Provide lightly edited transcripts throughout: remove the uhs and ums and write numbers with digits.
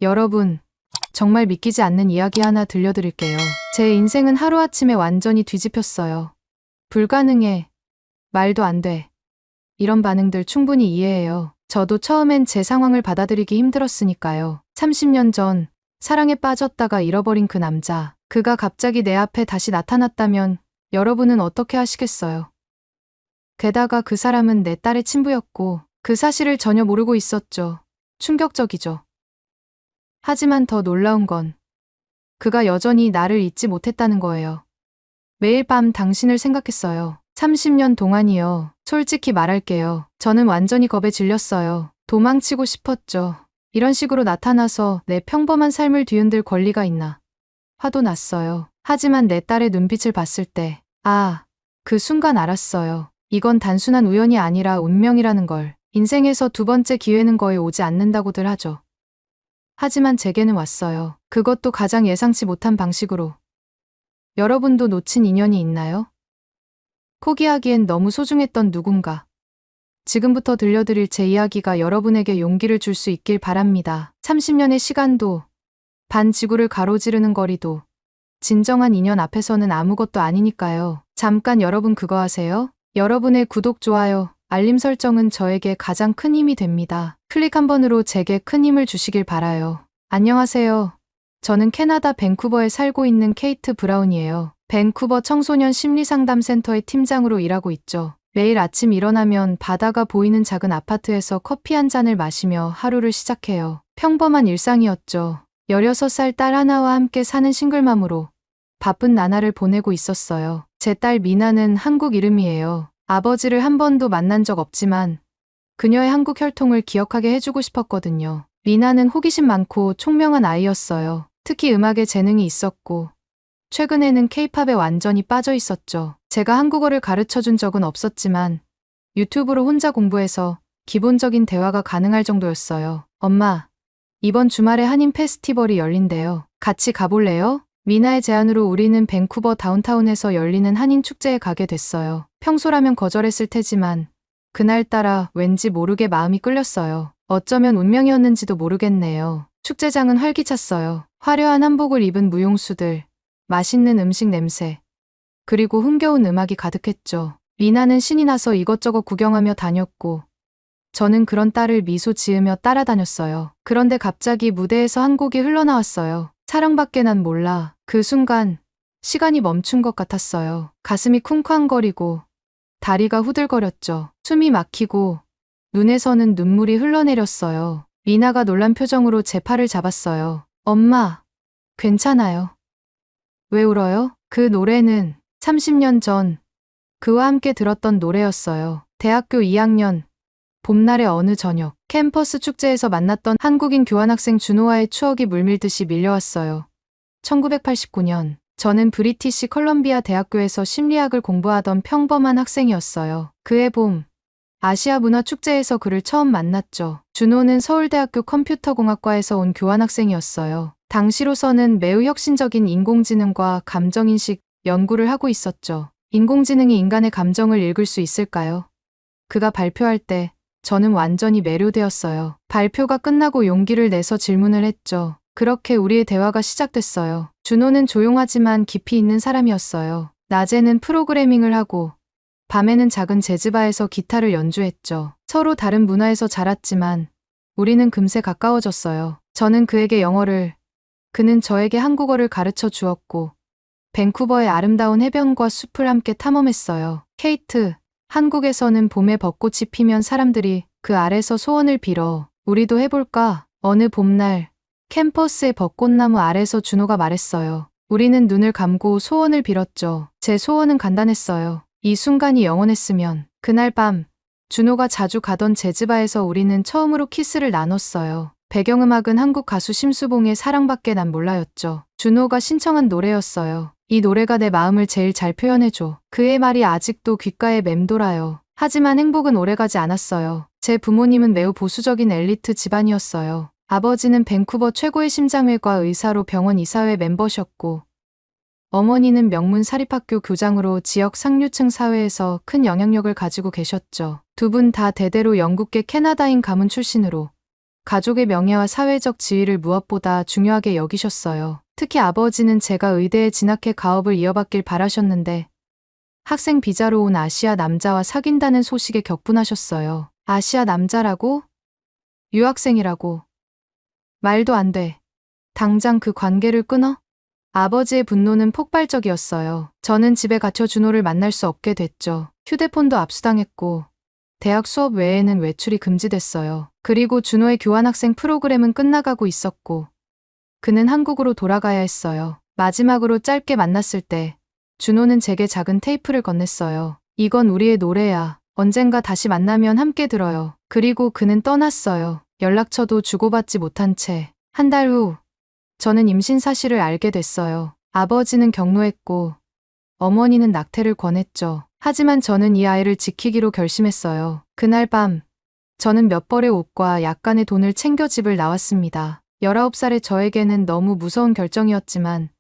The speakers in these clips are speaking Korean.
여러분, 정말 믿기지 않는 이야기 하나 들려드릴게요. 제 인생은 하루아침에 완전히 뒤집혔어요. 불가능해. 말도 안 돼. 이런 반응들 충분히 이해해요. 저도 처음엔 제 상황을 받아들이기 힘들었으니까요. 30년 전 사랑에 빠졌다가 잃어버린 그 남자. 그가 갑자기 내 앞에 다시 나타났다면 여러분은 어떻게 하시겠어요? 게다가 그 사람은 내 딸의 친부였고 그 사실을 전혀 모르고 있었죠. 충격적이죠. 하지만 더 놀라운 건 그가 여전히 나를 잊지 못했다는 거예요. 매일 밤 당신을 생각했어요. 30년 동안이요. 솔직히 말할게요. 저는 완전히 겁에 질렸어요. 도망치고 싶었죠. 이런 식으로 나타나서 내 평범한 삶을 뒤흔들 권리가 있나. 화도 났어요. 하지만 내 딸의 눈빛을 봤을 때, 그 순간 알았어요. 이건 단순한 우연이 아니라 운명이라는 걸. 인생에서 두 번째 기회는 거의 오지 않는다고들 하죠. 하지만 제게는 왔어요. 그것도 가장 예상치 못한 방식으로. 여러분도 놓친 인연이 있나요? 포기하기엔 너무 소중했던 누군가. 지금부터 들려드릴 제 이야기가 여러분에게 용기를 줄 수 있길 바랍니다. 30년의 시간도, 반 지구를 가로지르는 거리도, 진정한 인연 앞에서는 아무것도 아니니까요. 잠깐 여러분 그거 아세요? 여러분의 구독, 좋아요, 알림 설정은 저에게 가장 큰 힘이 됩니다. 클릭 한 번으로 제게 큰 힘을 주시길 바라요. 안녕하세요. 저는 캐나다 밴쿠버에 살고 있는 케이트 브라운이에요. 밴쿠버 청소년 심리상담센터의 팀장으로 일하고 있죠. 매일 아침 일어나면 바다가 보이는 작은 아파트에서 커피 한 잔을 마시며 하루를 시작해요. 평범한 일상이었죠. 16살 딸 하나와 함께 사는 싱글맘으로 바쁜 나날을 보내고 있었어요. 제 딸 미나는 한국 이름이에요. 아버지를 한 번도 만난 적 없지만 그녀의 한국 혈통을 기억하게 해주고 싶었거든요. 미나는 호기심 많고 총명한 아이였어요. 특히 음악에 재능이 있었고 최근에는 케이팝에 완전히 빠져 있었죠. 제가 한국어를 가르쳐 준 적은 없었지만 유튜브로 혼자 공부해서 기본적인 대화가 가능할 정도였어요. 엄마, 이번 주말에 한인 페스티벌이 열린대요. 같이 가볼래요? 미나의 제안으로 우리는 밴쿠버 다운타운에서 열리는 한인 축제에 가게 됐어요. 평소라면 거절했을 테지만 그날따라 왠지 모르게 마음이 끌렸어요. 어쩌면 운명이었는지도 모르겠네요. 축제장은 활기찼어요. 화려한 한복을 입은 무용수들, 맛있는 음식 냄새, 그리고 흥겨운 음악이 가득했죠. 미나는 신이 나서 이것저것 구경하며 다녔고 저는 그런 딸을 미소 지으며 따라다녔어요. 그런데 갑자기 무대에서 한 곡이 흘러나왔어요. 사랑밖에 난 몰라. 그 순간 시간이 멈춘 것 같았어요. 가슴이 쿵쾅거리고 다리가 후들거렸죠. 숨이 막히고 눈에서는 눈물이 흘러내렸어요. 미나가 놀란 표정으로 제 팔을 잡았어요. 엄마, 괜찮아요. 왜 울어요? 그 노래는 30년 전 그와 함께 들었던 노래였어요. 대학교 2학년 봄날의 어느 저녁 캠퍼스 축제에서 만났던 한국인 교환학생 준호와의 추억이 물밀듯이 밀려왔어요. 1989년 저는 브리티시 컬럼비아 대학교에서 심리학을 공부하던 평범한 학생이었어요. 그해 봄 아시아 문화 축제에서 그를 처음 만났죠. 준호는 서울대학교 컴퓨터공학과에서 온 교환학생이었어요. 당시로서는 매우 혁신적인 인공지능과 감정인식 연구를 하고 있었죠. 인공지능이 인간의 감정을 읽을 수 있을까요? 그가 발표할 때 저는 완전히 매료되었어요. 발표가 끝나고 용기를 내서 질문을 했죠. 그렇게 우리의 대화가 시작됐어요. 준호는 조용하지만 깊이 있는 사람이었어요. 낮에는 프로그래밍을 하고 밤에는 작은 재즈바에서 기타를 연주했죠. 서로 다른 문화에서 자랐지만 우리는 금세 가까워졌어요. 저는 그에게 영어를, 그는 저에게 한국어를 가르쳐 주었고 밴쿠버의 아름다운 해변과 숲을 함께 탐험했어요. 케이트, 한국에서는 봄에 벚꽃이 피면 사람들이 그 아래서 소원을 빌어. 우리도 해볼까? 어느 봄날 캠퍼스의 벚꽃나무 아래서 준호가 말했어요. 우리는 눈을 감고 소원을 빌었죠. 제 소원은 간단했어요. 이 순간이 영원했으면. 그날 밤 준호가 자주 가던 재즈바에서 우리는 처음으로 키스를 나눴어요. 배경음악은 한국 가수 심수봉의 사랑밖에 난 몰라였죠. 준호가 신청한 노래였어요. 이 노래가 내 마음을 제일 잘 표현해줘. 그의 말이 아직도 귓가에 맴돌아요. 하지만 행복은 오래가지 않았어요. 제 부모님은 매우 보수적인 엘리트 집안이었어요. 아버지는 밴쿠버 최고의 심장외과 의사로 병원 이사회 멤버셨고 어머니는 명문 사립학교 교장으로 지역 상류층 사회에서 큰 영향력을 가지고 계셨죠. 두 분 다 대대로 영국계 캐나다인 가문 출신으로 가족의 명예와 사회적 지위를 무엇보다 중요하게 여기셨어요. 특히 아버지는 제가 의대에 진학해 가업을 이어받길 바라셨는데 학생 비자로 온 아시아 남자와 사귄다는 소식에 격분하셨어요. 아시아 남자라고? 유학생이라고. 말도 안 돼. 당장 그 관계를 끊어? 아버지의 분노는 폭발적이었어요. 저는 집에 갇혀 준호를 만날 수 없게 됐죠. 휴대폰도 압수당했고 대학 수업 외에는 외출이 금지됐어요. 그리고 준호의 교환학생 프로그램은 끝나가고 있었고 그는 한국으로 돌아가야 했어요. 마지막으로 짧게 만났을 때 준호는 제게 작은 테이프를 건넸어요. 이건 우리의 노래야. 언젠가 다시 만나면 함께 들어요. 그리고 그는 떠났어요. 연락처도 주고받지 못한 채. 한 달 후 저는 임신 사실을 알게 됐어요. 아버지는 격노했고 어머니는 낙태를 권했죠. 하지만 저는 이 아이를 지키기로 결심했어요. 그날 밤 저는 몇 벌의 옷과 약간의 돈을 챙겨 집을 나왔습니다. 19살의 저에게는 너무 무서운 결정이었지만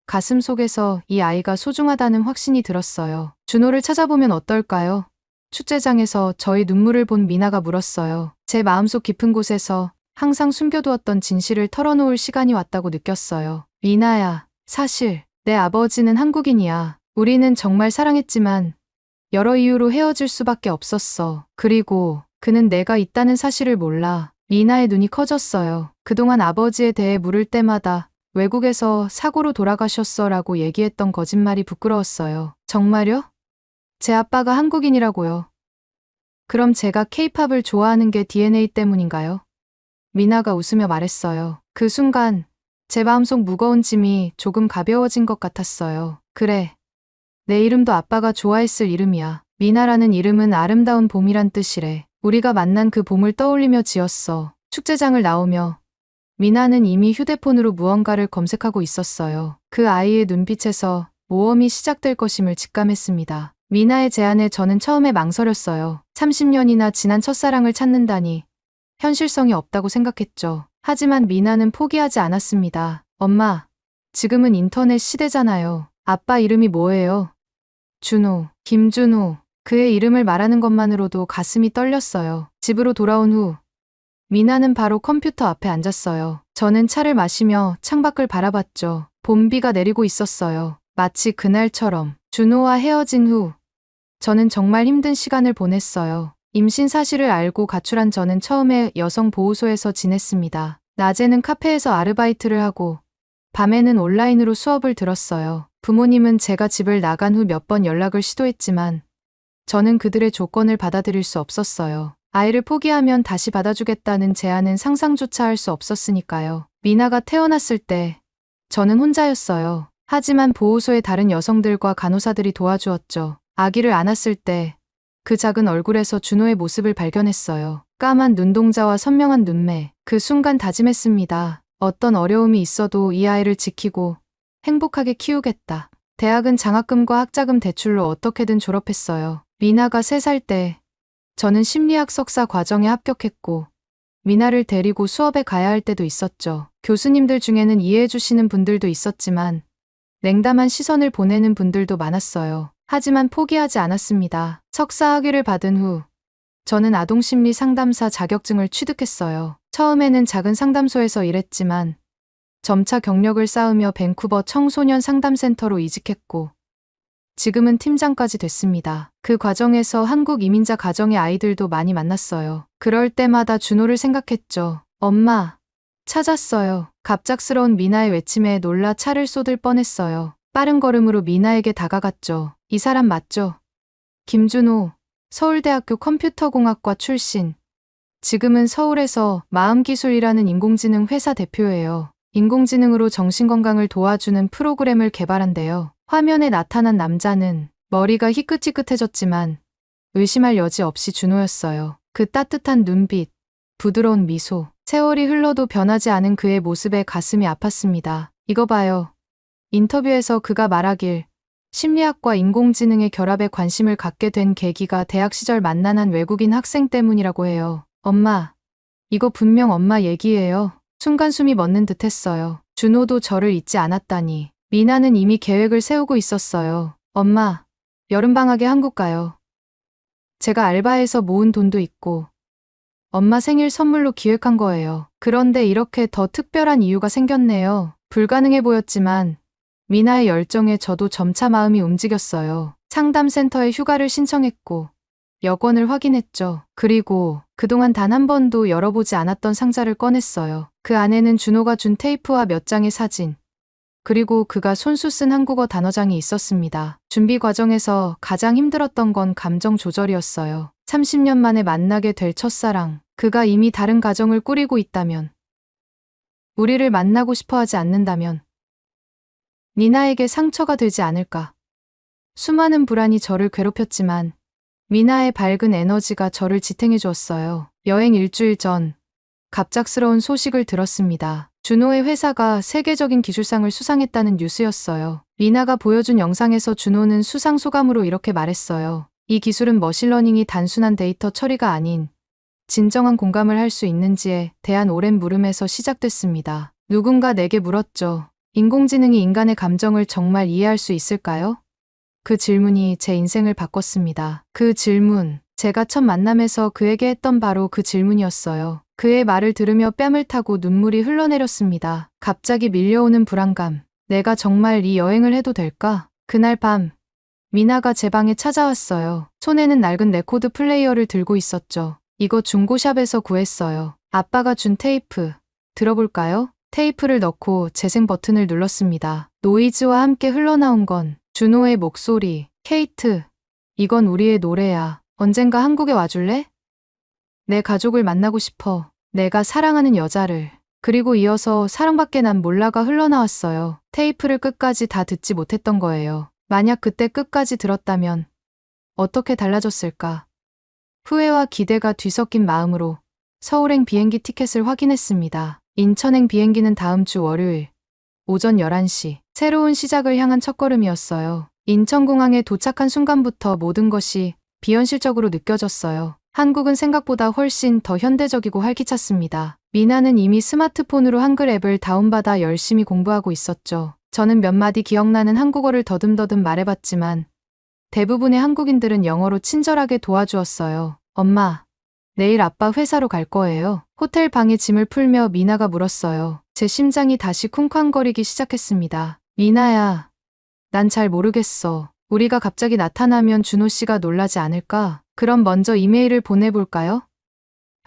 가슴 속에서 이 아이가 소중하다는 확신이 들었어요. 준호를 찾아보면 어떨까요? 축제장에서 저희 눈물을 본 미나가 물었어요. 제 마음속 깊은 곳에서 항상 숨겨두었던 진실을 털어놓을 시간이 왔다고 느꼈어요. 미나야, 사실 내 아버지는 한국인이야. 우리는 정말 사랑했지만 여러 이유로 헤어질 수밖에 없었어. 그리고 그는 내가 있다는 사실을 몰라. 미나의 눈이 커졌어요. 그동안 아버지에 대해 물을 때마다 외국에서 사고로 돌아가셨어 라고 얘기했던 거짓말이 부끄러웠어요. 정말요? 제 아빠가 한국인이라고요. 그럼 제가 케이팝을 좋아하는 게 DNA 때문인가요? 미나가 웃으며 말했어요. 그 순간 제 마음속 무거운 짐이 조금 가벼워진 것 같았어요. 그래. 내 이름도 아빠가 좋아했을 이름이야. 미나라는 이름은 아름다운 봄이란 뜻이래. 우리가 만난 그 봄을 떠올리며 지었어. 축제장을 나오며 미나는 이미 휴대폰으로 무언가를 검색하고 있었어요. 그 아이의 눈빛에서 모험이 시작될 것임을 직감했습니다. 미나의 제안에 저는 처음에 망설였어요. 30년이나 지난 첫사랑을 찾는다니 현실성이 없다고 생각했죠. 하지만 미나는 포기하지 않았습니다. 엄마, 지금은 인터넷 시대잖아요. 아빠 이름이 뭐예요? 준호, 김준호. 그의 이름을 말하는 것만으로도 가슴이 떨렸어요. 집으로 돌아온 후 미나는 바로 컴퓨터 앞에 앉았어요. 저는 차를 마시며 창밖을 바라봤죠. 봄비가 내리고 있었어요. 마치 그날처럼. 준호와 헤어진 후 저는 정말 힘든 시간을 보냈어요. 임신 사실을 알고 가출한 저는 처음에 여성보호소에서 지냈습니다. 낮에는 카페에서 아르바이트를 하고 밤에는 온라인으로 수업을 들었어요. 부모님은 제가 집을 나간 후 몇 번 연락을 시도했지만 저는 그들의 조건을 받아들일 수 없었어요. 아이를 포기하면 다시 받아주겠다는 제안은 상상조차 할 수 없었으니까요. 미나가 태어났을 때 저는 혼자였어요. 하지만 보호소의 다른 여성들과 간호사들이 도와주었죠. 아기를 안았을 때 그 작은 얼굴에서 준호의 모습을 발견했어요. 까만 눈동자와 선명한 눈매. 그 순간 다짐했습니다. 어떤 어려움이 있어도 이 아이를 지키고 행복하게 키우겠다. 대학은 장학금과 학자금 대출로 어떻게든 졸업했어요. 미나가 3살 때 저는 심리학 석사 과정에 합격했고 미나를 데리고 수업에 가야 할 때도 있었죠. 교수님들 중에는 이해해 주시는 분들도 있었지만 냉담한 시선을 보내는 분들도 많았어요. 하지만 포기하지 않았습니다. 석사 학위를 받은 후 저는 아동심리 상담사 자격증을 취득했어요. 처음에는 작은 상담소에서 일했지만 점차 경력을 쌓으며 밴쿠버 청소년 상담센터로 이직했고 지금은 팀장까지 됐습니다. 그 과정에서 한국 이민자 가정의 아이들도 많이 만났어요. 그럴 때마다 준호를 생각했죠. 엄마, 찾았어요. 갑작스러운 미나의 외침에 놀라 차를 쏟을 뻔했어요. 빠른 걸음으로 미나에게 다가갔죠. 이 사람 맞죠? 김준호, 서울대학교 컴퓨터공학과 출신. 지금은 서울에서 마음기술이라는 인공지능 회사 대표예요. 인공지능으로 정신건강을 도와주는 프로그램을 개발한대요. 화면에 나타난 남자는 머리가 희끗희끗해졌지만 의심할 여지 없이 준호였어요. 그 따뜻한 눈빛, 부드러운 미소, 세월이 흘러도 변하지 않은 그의 모습에 가슴이 아팠습니다. 이거 봐요. 인터뷰에서 그가 말하길 심리학과 인공지능의 결합에 관심을 갖게 된 계기가 대학 시절 만난 한 외국인 학생 때문이라고 해요. 엄마, 이거 분명 엄마 얘기예요. 순간 숨이 멎는 듯 했어요. 준호도 저를 잊지 않았다니. 미나는 이미 계획을 세우고 있었어요. 엄마, 여름방학에 한국 가요. 제가 알바해서 모은 돈도 있고 엄마 생일 선물로 기획한 거예요. 그런데 이렇게 더 특별한 이유가 생겼네요. 불가능해 보였지만 미나의 열정에 저도 점차 마음이 움직였어요. 상담센터에 휴가를 신청했고 여권을 확인했죠. 그리고 그동안 단 한 번도 열어보지 않았던 상자를 꺼냈어요. 그 안에는 준호가 준 테이프와 몇 장의 사진, 그리고 그가 손수 쓴 한국어 단어장이 있었습니다. 준비 과정에서 가장 힘들었던 건 감정 조절이었어요. 30년 만에 만나게 될 첫사랑, 그가 이미 다른 가정을 꾸리고 있다면, 우리를 만나고 싶어 하지 않는다면, 미나에게 상처가 되지 않을까. 수많은 불안이 저를 괴롭혔지만, 미나의 밝은 에너지가 저를 지탱해 주었어요. 여행 일주일 전, 갑작스러운 소식을 들었습니다. 준호의 회사가 세계적인 기술상을 수상했다는 뉴스였어요. 미나가 보여준 영상에서 준호는 수상 소감으로 이렇게 말했어요. 이 기술은 머신러닝이 단순한 데이터 처리가 아닌 진정한 공감을 할 수 있는지에 대한 오랜 물음에서 시작됐습니다. 누군가 내게 물었죠. 인공지능이 인간의 감정을 정말 이해할 수 있을까요? 그 질문이 제 인생을 바꿨습니다. 그 질문, 제가 첫 만남에서 그에게 했던 바로 그 질문이었어요. 그의 말을 들으며 뺨을 타고 눈물이 흘러내렸습니다. 갑자기 밀려오는 불안감. 내가 정말 이 여행을 해도 될까? 그날 밤, 미나가 제 방에 찾아왔어요. 손에는 낡은 레코드 플레이어를 들고 있었죠. 이거 중고샵에서 구했어요. 아빠가 준 테이프. 들어볼까요? 테이프를 넣고 재생 버튼을 눌렀습니다. 노이즈와 함께 흘러나온 건 준호의 목소리. 케이트, 이건 우리의 노래야. 언젠가 한국에 와줄래? 내 가족을 만나고 싶어. 내가 사랑하는 여자를. 그리고 이어서 사랑밖에 난 몰라가 흘러나왔어요. 테이프를 끝까지 다 듣지 못했던 거예요. 만약 그때 끝까지 들었다면 어떻게 달라졌을까? 후회와 기대가 뒤섞인 마음으로 서울행 비행기 티켓을 확인했습니다. 인천행 비행기는 다음 주 월요일 오전 11시. 새로운 시작을 향한 첫걸음이었어요. 인천공항에 도착한 순간부터 모든 것이 비현실적으로 느껴졌어요. 한국은 생각보다 훨씬 더 현대적이고 활기찼습니다. 미나는 이미 스마트폰으로 한글 앱을 다운받아 열심히 공부하고 있었죠. 저는 몇 마디 기억나는 한국어를 더듬더듬 말해봤지만 대부분의 한국인들은 영어로 친절하게 도와주었어요. 엄마, 내일 아빠 회사로 갈 거예요. 호텔 방에 짐을 풀며 미나가 물었어요. 제 심장이 다시 쿵쾅거리기 시작했습니다. 미나야, 난 잘 모르겠어. 우리가 갑자기 나타나면 준호 씨가 놀라지 않을까? 그럼 먼저 이메일을 보내볼까요?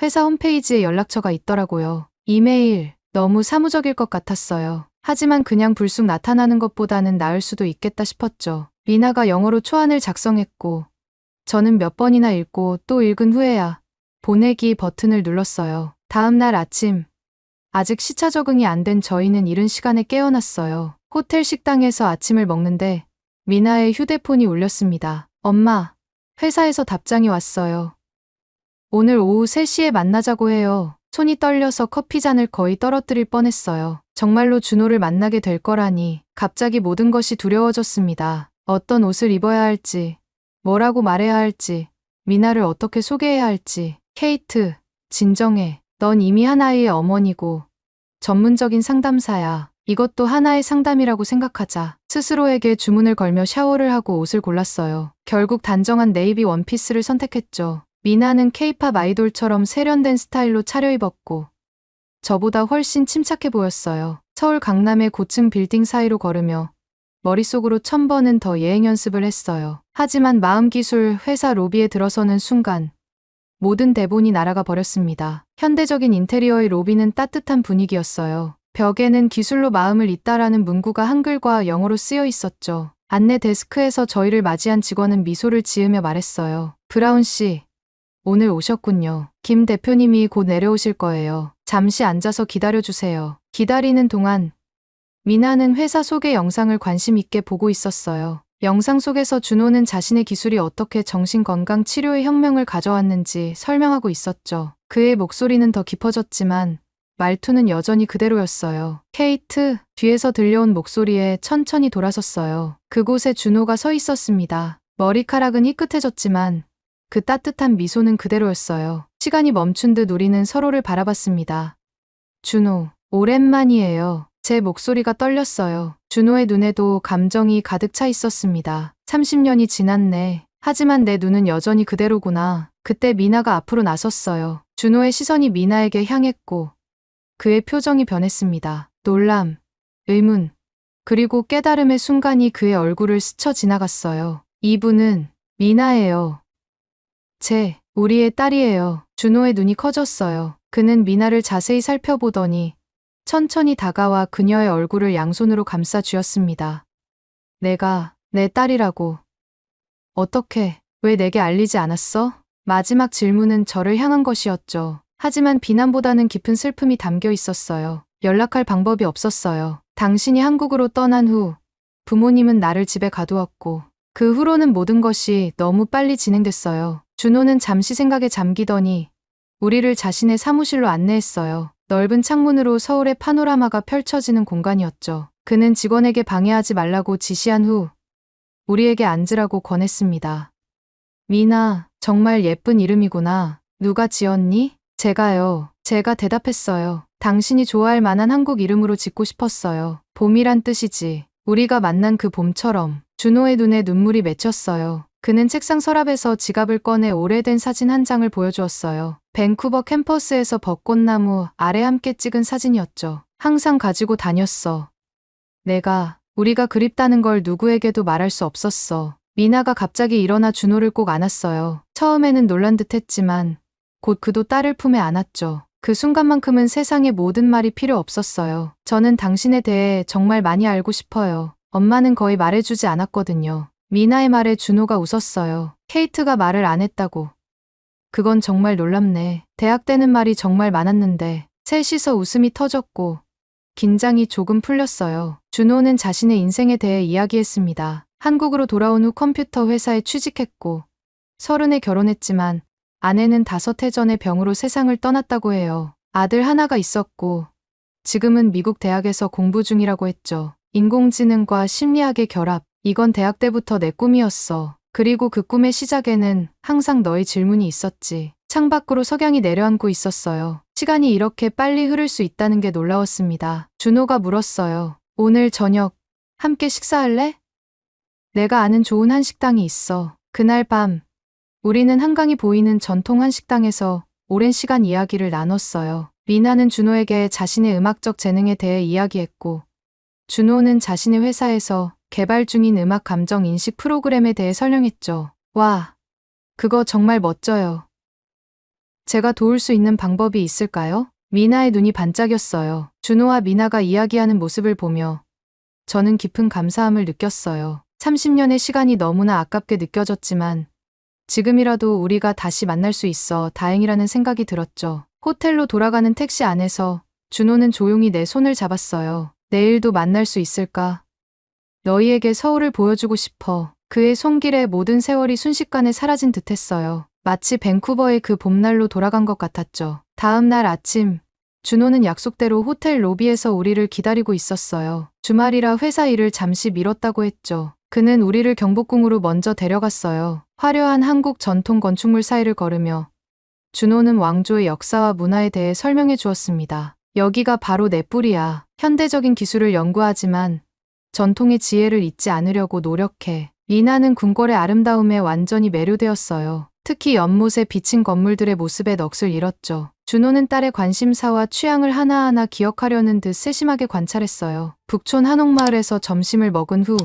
회사 홈페이지에 연락처가 있더라고요. 이메일, 너무 사무적일 것 같았어요. 하지만 그냥 불쑥 나타나는 것보다는 나을 수도 있겠다 싶었죠. 미나가 영어로 초안을 작성했고 저는 몇 번이나 읽고 또 읽은 후에야 보내기 버튼을 눌렀어요. 다음 날 아침, 아직 시차 적응이 안 된 저희는 이른 시간에 깨어났어요. 호텔 식당에서 아침을 먹는데 미나의 휴대폰이 울렸습니다. 엄마, 회사에서 답장이 왔어요. 오늘 오후 3시에 만나자고 해요. 손이 떨려서 커피잔을 거의 떨어뜨릴 뻔했어요. 정말로 준호를 만나게 될 거라니 갑자기 모든 것이 두려워졌습니다. 어떤 옷을 입어야 할지, 뭐라고 말해야 할지, 미나를 어떻게 소개해야 할지. 케이트, 진정해. 넌 이미 하나의 어머니고 전문적인 상담사야. 이것도 하나의 상담이라고 생각하자. 스스로에게 주문을 걸며 샤워를 하고 옷을 골랐어요. 결국 단정한 네이비 원피스를 선택했죠. 미나는 케이팝 아이돌처럼 세련된 스타일로 차려입었고 저보다 훨씬 침착해 보였어요. 서울 강남의 고층 빌딩 사이로 걸으며 머릿속으로 1000번은 더 예행 연습을 했어요. 하지만 마음기술 회사 로비에 들어서는 순간 모든 대본이 날아가 버렸습니다. 현대적인 인테리어의 로비는 따뜻한 분위기였어요. 벽에는 기술로 마음을 잇다라는 문구가 한글과 영어로 쓰여 있었죠. 안내 데스크에서 저희를 맞이한 직원은 미소를 지으며 말했어요. 브라운 씨, 오늘 오셨군요. 김 대표님이 곧 내려오실 거예요. 잠시 앉아서 기다려주세요. 기다리는 동안 미나는 회사 소개 영상을 관심 있게 보고 있었어요. 영상 속에서 준호는 자신의 기술이 어떻게 정신건강 치료의 혁명을 가져왔는지 설명하고 있었죠. 그의 목소리는 더 깊어졌지만 말투는 여전히 그대로였어요. 케이트, 뒤에서 들려온 목소리에 천천히 돌아섰어요. 그곳에 준호가 서 있었습니다. 머리카락은 희끗해졌지만 그 따뜻한 미소는 그대로였어요. 시간이 멈춘 듯 우리는 서로를 바라봤습니다. 준호, 오랜만이에요. 제 목소리가 떨렸어요. 준호의 눈에도 감정이 가득 차 있었습니다. 30년이 지났네. 하지만 내 눈은 여전히 그대로구나. 그때 미나가 앞으로 나섰어요. 준호의 시선이 미나에게 향했고 그의 표정이 변했습니다. 놀람, 의문, 그리고 깨달음의 순간이 그의 얼굴을 스쳐 지나갔어요. 이분은 미나예요. 우리의 딸이에요. 준호의 눈이 커졌어요. 그는 미나를 자세히 살펴보더니 천천히 다가와 그녀의 얼굴을 양손으로 감싸 쥐었습니다. 내가 내 딸이라고. 어떻게, 왜 내게 알리지 않았어? 마지막 질문은 저를 향한 것이었죠. 하지만 비난보다는 깊은 슬픔이 담겨 있었어요. 연락할 방법이 없었어요. 당신이 한국으로 떠난 후 부모님은 나를 집에 가두었고 그 후로는 모든 것이 너무 빨리 진행됐어요. 준호는 잠시 생각에 잠기더니 우리를 자신의 사무실로 안내했어요. 넓은 창문으로 서울의 파노라마가 펼쳐지는 공간이었죠. 그는 직원에게 방해하지 말라고 지시한 후 우리에게 앉으라고 권했습니다. 미나, 정말 예쁜 이름이구나. 누가 지었니? 제가요. 제가 대답했어요. 당신이 좋아할 만한 한국 이름으로 짓고 싶었어요. 봄이란 뜻이지. 우리가 만난 그 봄처럼. 준호의 눈에 눈물이 맺혔어요. 그는 책상 서랍에서 지갑을 꺼내 오래된 사진 한 장을 보여주었어요. 밴쿠버 캠퍼스에서 벚꽃나무 아래 함께 찍은 사진이었죠. 항상 가지고 다녔어. 우리가 그립다는 걸 누구에게도 말할 수 없었어. 미나가 갑자기 일어나 준호를 꼭 안았어요. 처음에는 놀란 듯 했지만 곧 그도 딸을 품에 안았죠. 그 순간만큼은 세상의 모든 말이 필요 없었어요. 저는 당신에 대해 정말 많이 알고 싶어요. 엄마는 거의 말해주지 않았거든요. 미나의 말에 준호가 웃었어요. 케이트가 말을 안 했다고. 그건 정말 놀랍네. 대학 때는 말이 정말 많았는데. 셋이서 웃음이 터졌고 긴장이 조금 풀렸어요. 준호는 자신의 인생에 대해 이야기했습니다. 한국으로 돌아온 후 컴퓨터 회사에 취직했고 30에 결혼했지만 아내는 5해 전에 병으로 세상을 떠났다고 해요. 아들 하나가 있었고 지금은 미국 대학에서 공부 중이라고 했죠. 인공지능과 심리학의 결합. 이건 대학 때부터 내 꿈이었어. 그리고 그 꿈의 시작에는 항상 너의 질문이 있었지. 창밖으로 석양이 내려앉고 있었어요. 시간이 이렇게 빨리 흐를 수 있다는 게 놀라웠습니다. 준호가 물었어요. 오늘 저녁 함께 식사할래? 내가 아는 좋은 한식당이 있어. 그날 밤 우리는 한강이 보이는 전통 한식당에서 오랜 시간 이야기를 나눴어요. 미나는 준호에게 자신의 음악적 재능에 대해 이야기했고 준호는 자신의 회사에서 개발 중인 음악 감정 인식 프로그램에 대해 설명했죠. 와, 그거 정말 멋져요. 제가 도울 수 있는 방법이 있을까요? 미나의 눈이 반짝였어요. 준호와 미나가 이야기하는 모습을 보며 저는 깊은 감사함을 느꼈어요. 30년의 시간이 너무나 아깝게 느껴졌지만 지금이라도 우리가 다시 만날 수 있어 다행이라는 생각이 들었죠. 호텔로 돌아가는 택시 안에서 준호는 조용히 내 손을 잡았어요. 내일도 만날 수 있을까? 너희에게 서울을 보여주고 싶어. 그의 손길에 모든 세월이 순식간에 사라진 듯했어요. 마치 밴쿠버의 그 봄날로 돌아간 것 같았죠. 다음 날 아침, 준호는 약속대로 호텔 로비에서 우리를 기다리고 있었어요. 주말이라 회사 일을 잠시 미뤘다고 했죠. 그는 우리를 경복궁으로 먼저 데려갔어요. 화려한 한국 전통 건축물 사이를 걸으며 준호는 왕조의 역사와 문화에 대해 설명해 주었습니다. 여기가 바로 내 뿌리야. 현대적인 기술을 연구하지만 전통의 지혜를 잊지 않으려고 노력해. 미나는 궁궐의 아름다움에 완전히 매료되었어요. 특히 연못에 비친 건물들의 모습에 넋을 잃었죠. 준호는 딸의 관심사와 취향을 하나하나 기억하려는 듯 세심하게 관찰했어요. 북촌 한옥마을에서 점심을 먹은 후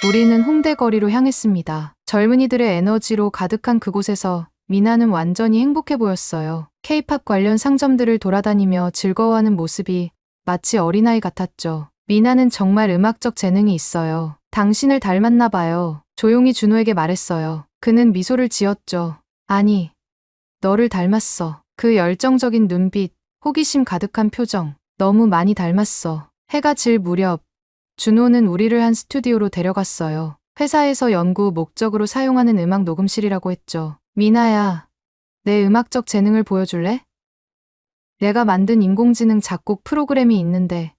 우리는 홍대 거리로 향했습니다. 젊은이들의 에너지로 가득한 그곳에서 미나는 완전히 행복해 보였어요. K-팝 관련 상점들을 돌아다니며 즐거워하는 모습이 마치 어린아이 같았죠. 미나는 정말 음악적 재능이 있어요. 당신을 닮았나 봐요. 조용히 준호에게 말했어요. 그는 미소를 지었죠. 아니, 너를 닮았어. 그 열정적인 눈빛, 호기심 가득한 표정. 너무 많이 닮았어. 해가 질 무렵, 준호는 우리를 한 스튜디오로 데려갔어요. 회사에서 연구 목적으로 사용하는 음악 녹음실이라고 했죠. 미나야, 내 음악적 재능을 보여줄래? 내가 만든 인공지능 작곡 프로그램이 있는데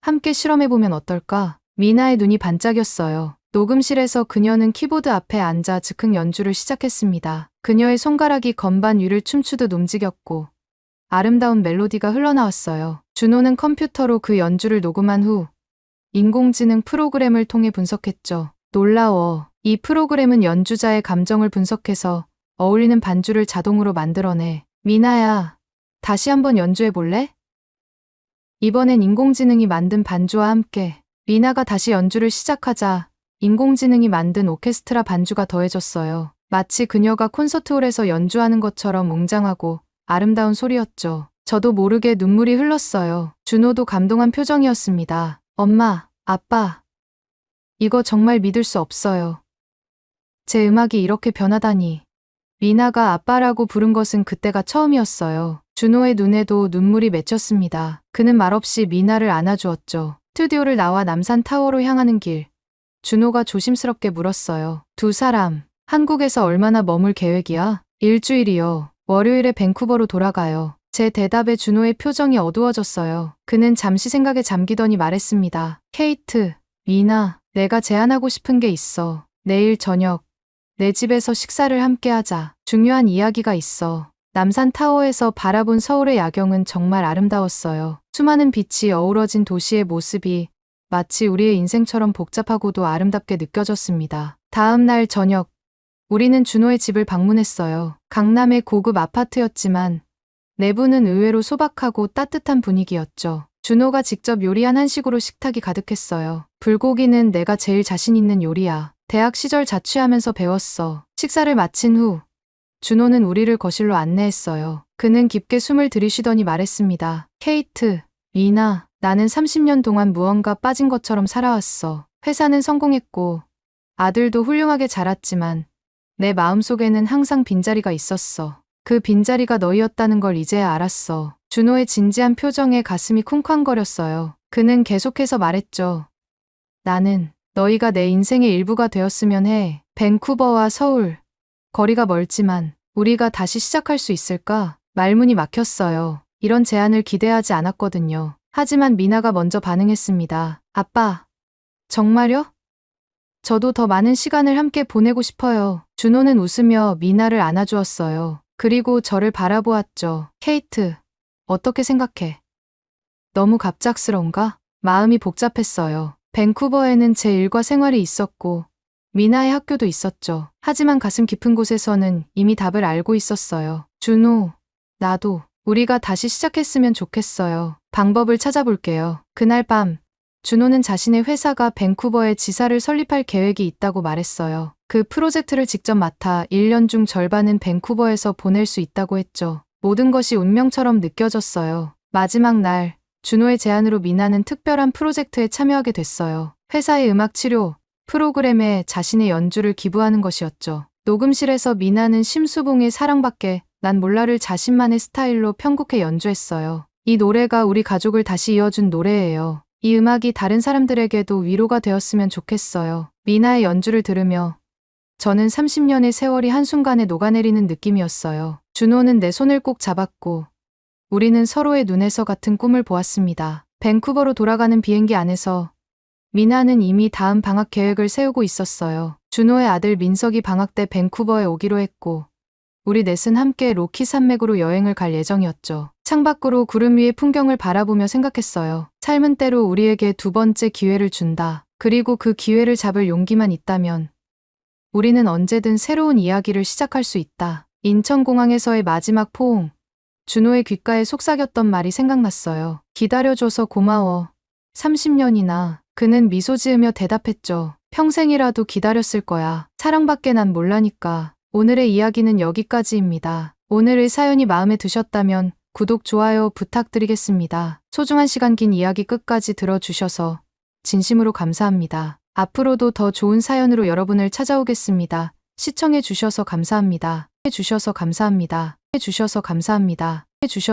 함께 실험해보면 어떨까? 미나의 눈이 반짝였어요. 녹음실에서 그녀는 키보드 앞에 앉아 즉흥 연주를 시작했습니다. 그녀의 손가락이 건반 위를 춤추듯 움직였고 아름다운 멜로디가 흘러나왔어요. 준호는 컴퓨터로 그 연주를 녹음한 후 인공지능 프로그램을 통해 분석했죠. 놀라워. 이 프로그램은 연주자의 감정을 분석해서 어울리는 반주를 자동으로 만들어내. 미나야, 다시 한번 연주해 볼래? 이번엔 인공지능이 만든 반주와 함께 미나가 다시 연주를 시작하자 인공지능이 만든 오케스트라 반주가 더해졌어요. 마치 그녀가 콘서트홀에서 연주하는 것처럼 웅장하고 아름다운 소리였죠. 저도 모르게 눈물이 흘렀어요. 준호도 감동한 표정이었습니다. 엄마, 아빠, 이거 정말 믿을 수 없어요. 제 음악이 이렇게 변하다니. 미나가 아빠라고 부른 것은 그때가 처음이었어요. 준호의 눈에도 눈물이 맺혔습니다. 그는 말없이 미나를 안아주었죠. 스튜디오를 나와 남산타워로 향하는 길. 준호가 조심스럽게 물었어요. 두 사람, 한국에서 얼마나 머물 계획이야? 일주일이요. 월요일에 밴쿠버로 돌아가요. 제 대답에 준호의 표정이 어두워졌어요. 그는 잠시 생각에 잠기더니 말했습니다. 케이트, 미나, 내가 제안하고 싶은 게 있어. 내일 저녁, 내 집에서 식사를 함께 하자. 중요한 이야기가 있어. 남산타워에서 바라본 서울의 야경은 정말 아름다웠어요. 수많은 빛이 어우러진 도시의 모습이 마치 우리의 인생처럼 복잡하고도 아름답게 느껴졌습니다. 다음 날 저녁, 우리는 준호의 집을 방문했어요. 강남의 고급 아파트였지만 내부는 의외로 소박하고 따뜻한 분위기였죠. 준호가 직접 요리한 한식으로 식탁이 가득했어요. 불고기는 내가 제일 자신 있는 요리야. 대학 시절 자취하면서 배웠어. 식사를 마친 후 준호는 우리를 거실로 안내했어요. 그는 깊게 숨을 들이쉬더니 말했습니다. 케이트, 미나, 나는 30년 동안 무언가 빠진 것처럼 살아왔어. 회사는 성공했고 아들도 훌륭하게 자랐지만 내 마음속에는 항상 빈자리가 있었어. 그 빈자리가 너희였다는 걸 이제야 알았어. 준호의 진지한 표정에 가슴이 쿵쾅거렸어요. 그는 계속해서 말했죠. 나는 너희가 내 인생의 일부가 되었으면 해. 밴쿠버와 서울. 거리가 멀지만 우리가 다시 시작할 수 있을까? 말문이 막혔어요. 이런 제안을 기대하지 않았거든요. 하지만 미나가 먼저 반응했습니다. 아빠, 정말요? 저도 더 많은 시간을 함께 보내고 싶어요. 준호는 웃으며 미나를 안아주었어요. 그리고 저를 바라보았죠. 케이트, 어떻게 생각해? 너무 갑작스러운가? 마음이 복잡했어요. 밴쿠버에는 제 일과 생활이 있었고 미나의 학교도 있었죠. 하지만 가슴 깊은 곳에서는 이미 답을 알고 있었어요. 준호, 나도 우리가 다시 시작했으면 좋겠어요. 방법을 찾아볼게요. 그날 밤 준호는 자신의 회사가 밴쿠버에 지사를 설립할 계획이 있다고 말했어요. 그 프로젝트를 직접 맡아 1년 중 절반은 밴쿠버에서 보낼 수 있다고 했죠. 모든 것이 운명처럼 느껴졌어요. 마지막 날 준호의 제안으로 미나는 특별한 프로젝트에 참여하게 됐어요. 회사의 음악 치료 프로그램에 자신의 연주를 기부하는 것이었죠. 녹음실에서 미나는 심수봉의 사랑밖에 난 몰라를 자신만의 스타일로 편곡해 연주했어요. 이 노래가 우리 가족을 다시 이어준 노래예요. 이 음악이 다른 사람들에게도 위로가 되었으면 좋겠어요. 미나의 연주를 들으며 저는 30년의 세월이 한순간에 녹아내리는 느낌이었어요. 준호는 내 손을 꼭 잡았고 우리는 서로의 눈에서 같은 꿈을 보았습니다. 밴쿠버로 돌아가는 비행기 안에서 미나는 이미 다음 방학 계획을 세우고 있었어요. 준호의 아들 민석이 방학 때 밴쿠버에 오기로 했고 우리 넷은 함께 로키 산맥으로 여행을 갈 예정이었죠. 창밖으로 구름 위의 풍경을 바라보며 생각했어요. 삶은 때로 우리에게 두 번째 기회를 준다. 그리고 그 기회를 잡을 용기만 있다면 우리는 언제든 새로운 이야기를 시작할 수 있다. 인천공항에서의 마지막 포옹. 준호의 귓가에 속삭였던 말이 생각났어요. 기다려줘서 고마워. 30년이나. 그는 미소 지으며 대답했죠. 평생이라도 기다렸을 거야. 사랑밖에 난 몰라니까. 오늘의 이야기는 여기까지입니다. 오늘의 사연이 마음에 드셨다면 구독, 좋아요 부탁드리겠습니다. 소중한 시간 긴 이야기 끝까지 들어주셔서 진심으로 감사합니다. 앞으로도 더 좋은 사연으로 여러분을 찾아오겠습니다. 시청해 주셔서 감사합니다. 해주셔서 감사합니다. 해주셔서 감사합니다. 해주셔서